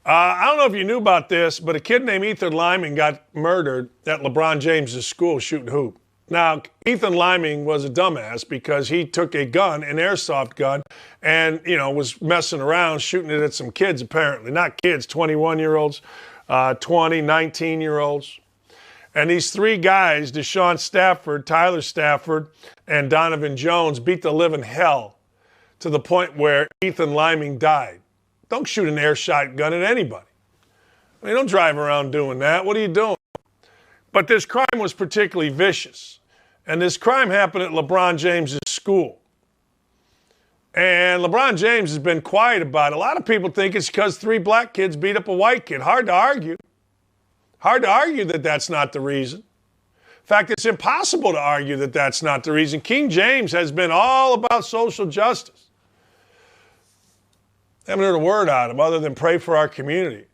I don't know if you knew about this, but a kid named Ethan Lyman got murdered at LeBron James' school shooting hoop. Now, Ethan Lyman was a dumbass because he took a gun, an airsoft gun, and, was messing around, shooting it at some kids, apparently. Not kids, 21-year-olds, 20, 19-year-olds. And these three guys, Deshaun Stafford, Tyler Stafford, and Donovan Jones, beat the living hell to the point where Ethan Lyman died. Don't shoot an air shotgun at anybody. Don't drive around doing that. What are you doing? But this crime was particularly vicious. And this crime happened at LeBron James' school. And LeBron James has been quiet about it. A lot of people think it's because three black kids beat up a white kid. Hard to argue. Hard to argue that that's not the reason. In fact, it's impossible to argue that that's not the reason. King James has been all about social justice. Haven't heard a word out of him other than pray for our community.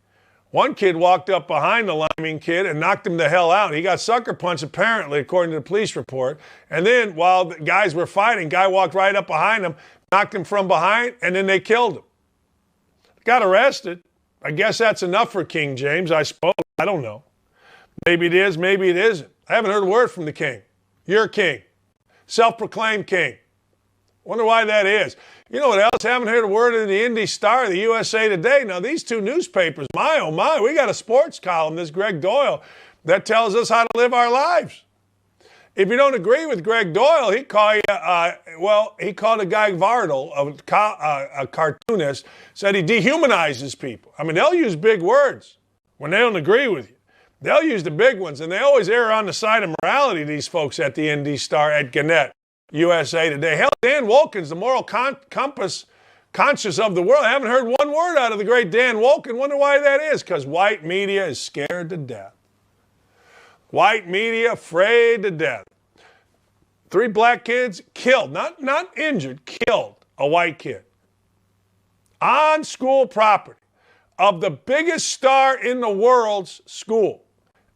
One kid walked up behind the Lyman kid and knocked him the hell out. He got sucker punched, apparently, according to the police report. And then, while the guys were fighting, guy walked right up behind him, knocked him from behind, and then they killed him. Got arrested. I guess that's enough for King James, I suppose. I don't know. Maybe it is, maybe it isn't. I haven't heard a word from the king. You're king. Self-proclaimed king. Wonder why that is. You know what else? Haven't heard a word in the Indy Star, the USA Today. Now, these two newspapers, my oh my, we got a sports column, this Greg Doyle, that tells us how to live our lives. If you don't agree with Greg Doyle, he called a guy Vardel, a cartoonist, said he dehumanizes people. They'll use big words when they don't agree with you. They'll use the big ones, and they always err on the side of morality, these folks at the Indy Star, at Gannett, USA Today. Hell, Dan Wolken's the moral compass conscious of the world. I haven't heard one word out of the great Dan Wolken. Wonder why that is. Because white media is scared to death. White media afraid to death. Three black kids killed, not injured, killed a white kid on school property of the biggest star in the world's school.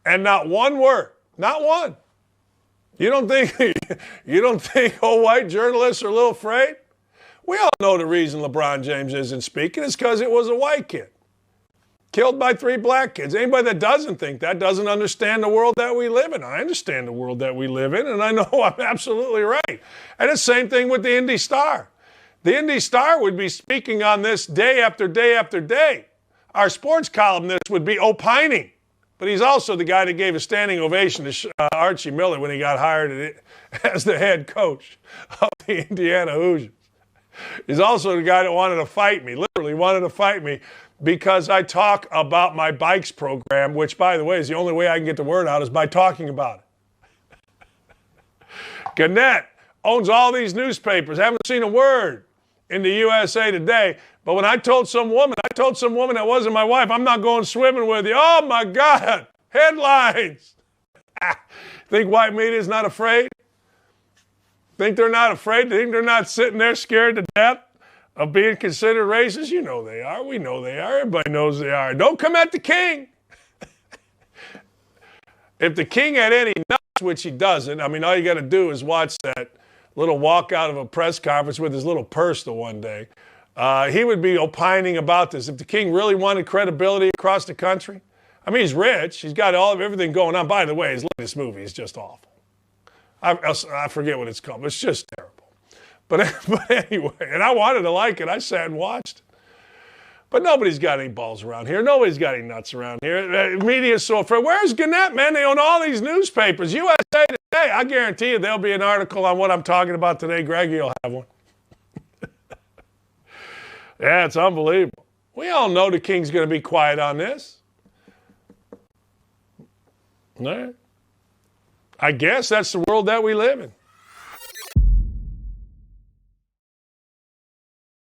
And not one word, not one. You don't think old white journalists are a little afraid? We all know the reason LeBron James isn't speaking is because it was a white kid killed by three black kids. Anybody that doesn't think that doesn't understand the world that we live in. I understand the world that we live in, and I know I'm absolutely right. And the same thing with the Indy Star. The Indy Star would be speaking on this day after day after day. Our sports columnist would be opining. But he's also the guy that gave a standing ovation to Archie Miller when he got hired as the head coach of the Indiana Hoosiers. He's also the guy that wanted to fight me, literally wanted to fight me, because I talk about my bikes program, which, by the way, is the only way I can get the word out is by talking about it. Gannett owns all these newspapers. Haven't seen a word in the USA Today. But when I told some woman that wasn't my wife, I'm not going swimming with you. Oh, my God. Headlines. Think white media is not afraid? Think they're not afraid? Think they're not sitting there scared to death of being considered racist? You know they are. We know they are. Everybody knows they are. Don't come at the king. If the king had any nuts, which he doesn't, all you got to do is watch that little walk out of a press conference with his little purse the one day. He would be opining about this. If the king really wanted credibility across the country, he's rich. He's got everything going on. By the way, his latest movie is just awful. I forget what it's called, but it's just terrible. But anyway, and I wanted to like it. I sat and watched. But nobody's got any balls around here. Nobody's got any nuts around here. Media is so afraid. Where's Gannett, man? They own all these newspapers. USA Today. I guarantee you there'll be an article on what I'm talking about today. Greggy will have one. Yeah, it's unbelievable. We all know the king's going to be quiet on this. All right. I guess that's the world that we live in.